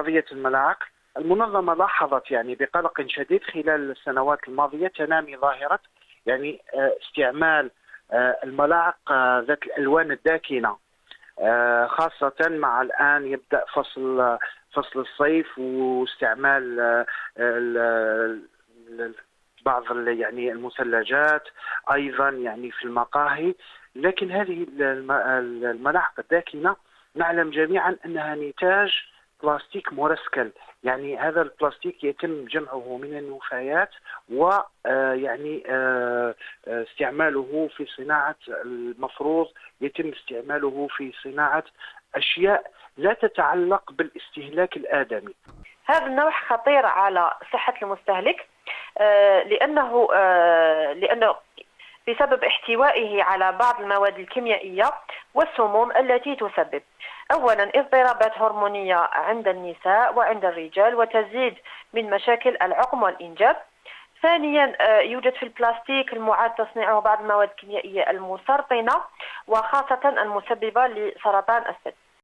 قضية الملاعق. المنظمة لاحظت يعني بقلق شديد خلال السنوات الماضية تنامي ظاهرة يعني استعمال الملاعق ذات الألوان الداكنة، خاصة مع الآن يبدأ فصل الصيف، واستعمال بعض يعني المثلجات أيضا يعني في المقاهي. لكن هذه الملاعق الداكنة نعلم جميعا أنها نتاج بلاستيك مرسكل، يعني هذا البلاستيك يتم جمعه من النفايات ويعني استعماله في صناعة، المفروض يتم استعماله في صناعة أشياء لا تتعلق بالاستهلاك الآدمي. هذا النوع خطير على صحة المستهلك لأنه بسبب احتوائه على بعض المواد الكيميائية والسموم التي تسبب أولا اضطرابات هرمونية عند النساء وعند الرجال وتزيد من مشاكل العقم والإنجاب. ثانيا يوجد في البلاستيك المعاد تصنيعه بعض المواد الكيميائية المسرطنة وخاصة المسببة لسرطان الثدي.